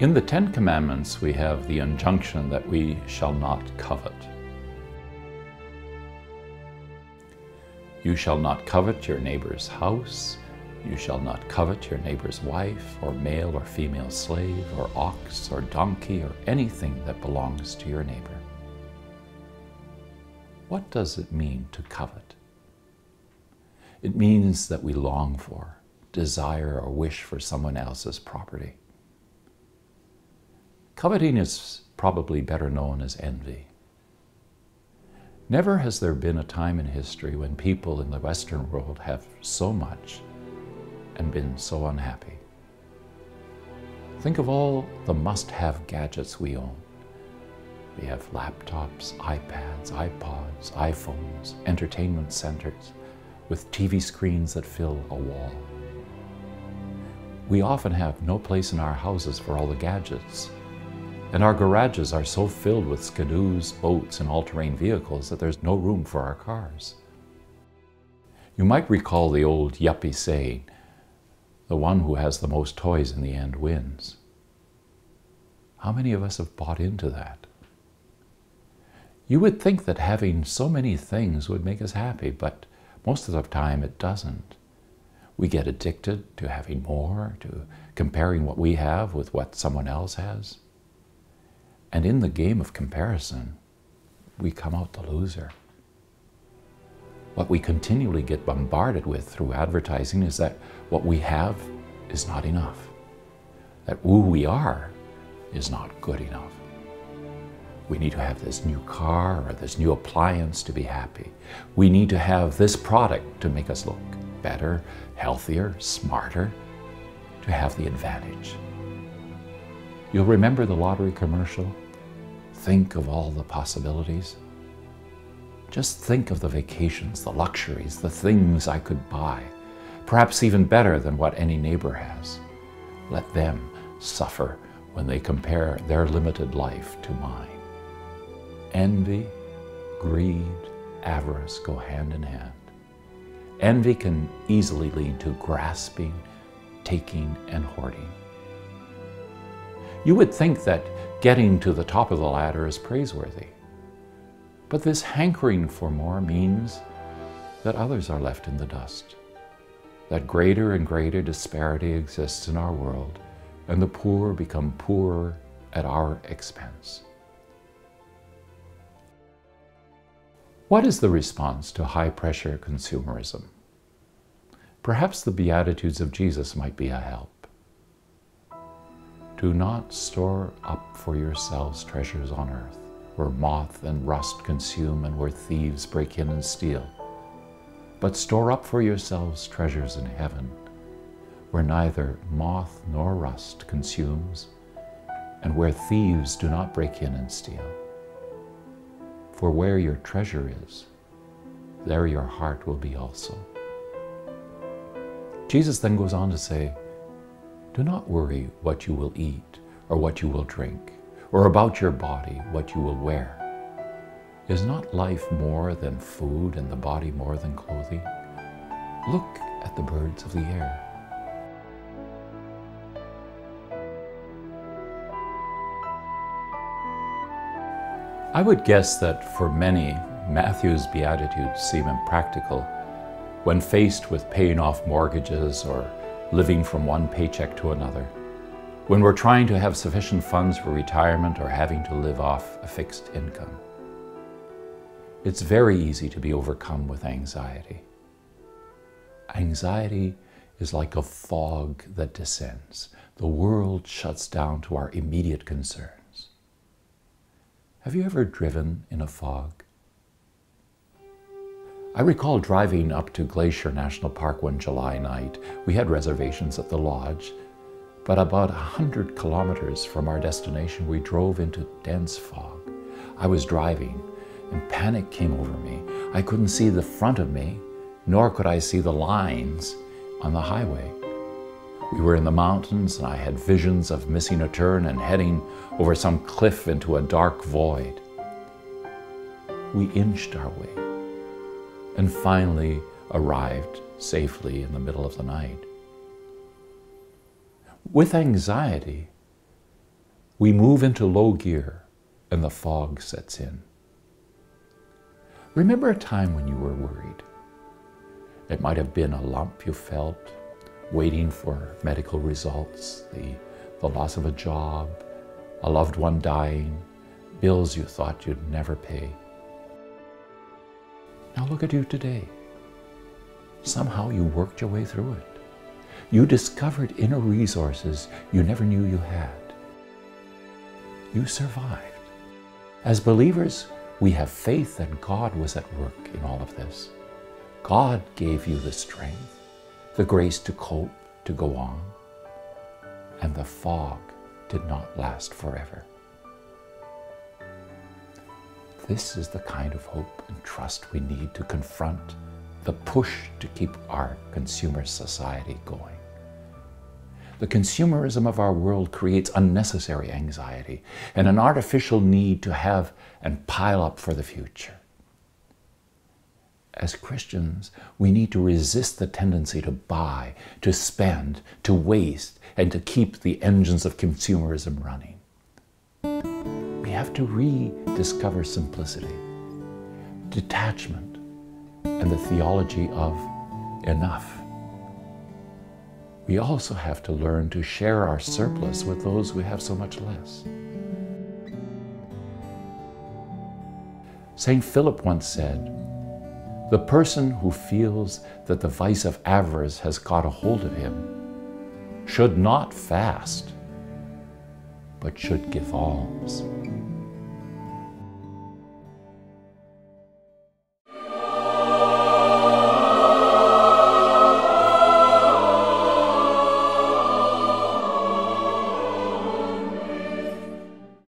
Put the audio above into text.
In the Ten Commandments, we have the injunction that we shall not covet. You shall not covet your neighbor's house. You shall not covet your neighbor's wife, or male or female slave, or ox, or donkey, or anything that belongs to your neighbor. What does it mean to covet? It means that we long for, desire, or wish for someone else's property. Coveting is probably better known as envy. Never has there been a time in history when people in the Western world have so much and been so unhappy. Think of all the must-have gadgets we own. We have laptops, iPads, iPods, iPhones, entertainment centers with TV screens that fill a wall. We often have no place in our houses for all the gadgets, and our garages are so filled with skidoos, boats, and all-terrain vehicles that there's no room for our cars. You might recall the old yuppie saying, "The one who has the most toys in the end wins." How many of us have bought into that? You would think that having so many things would make us happy, but most of the time it doesn't. We get addicted to having more, to comparing what we have with what someone else has. And in the game of comparison, we come out the loser. What we continually get bombarded with through advertising is that what we have is not enough, that who we are is not good enough. We need to have this new car or this new appliance to be happy. We need to have this product to make us look better, healthier, smarter, to have the advantage. You'll remember the lottery commercial? Think of all the possibilities. Just think of the vacations, the luxuries, the things I could buy, perhaps even better than what any neighbor has. Let them suffer when they compare their limited life to mine. Envy, greed, avarice go hand in hand. Envy can easily lead to grasping, taking, and hoarding. You would think that getting to the top of the ladder is praiseworthy. But this hankering for more means that others are left in the dust, that greater and greater disparity exists in our world, and the poor become poorer at our expense. What is the response to high-pressure consumerism? Perhaps the Beatitudes of Jesus might be a help. Do not store up for yourselves treasures on earth, where moth and rust consume and where thieves break in and steal. But store up for yourselves treasures in heaven, where neither moth nor rust consumes, and where thieves do not break in and steal. For where your treasure is, there your heart will be also. Jesus then goes on to say, do not worry what you will eat or what you will drink, or about your body what you will wear. Is not life more than food and the body more than clothing? Look at the birds of the air. I would guess that for many, Matthew's Beatitudes seem impractical when faced with paying off mortgages or living from one paycheck to another, when we're trying to have sufficient funds for retirement or having to live off a fixed income. It's very easy to be overcome with anxiety. Anxiety is like a fog that descends. The world shuts down to our immediate concerns. Have you ever driven in a fog? I recall driving up to Glacier National Park one July night. We had reservations at the lodge, but about 100 kilometers from our destination, we drove into dense fog. I was driving, and panic came over me. I couldn't see the front of me, nor could I see the lines on the highway. We were in the mountains, and I had visions of missing a turn and heading over some cliff into a dark void. We inched our way, and finally arrived safely in the middle of the night. With anxiety, We move into low gear and the fog sets in. Remember a time when you were worried. It might have been a lump you felt, waiting for medical results, the loss of a job, a loved one dying, bills you thought you'd never pay. Now look at you today. Somehow you worked your way through it. You discovered inner resources you never knew you had. You survived. As believers, we have faith that God was at work in all of this. God gave you the strength, the grace to cope, to go on, and the fog did not last forever. This is the kind of hope and trust we need to confront the push to keep our consumer society going. The consumerism of our world creates unnecessary anxiety and an artificial need to have and pile up for the future. As Christians, we need to resist the tendency to buy, to spend, to waste, and to keep the engines of consumerism running. We have to rediscover simplicity, detachment, and the theology of enough. We also have to learn to share our surplus with those who have so much less. St. Philip once said, "The person who feels that the vice of avarice has got a hold of him should not fast, but should give alms."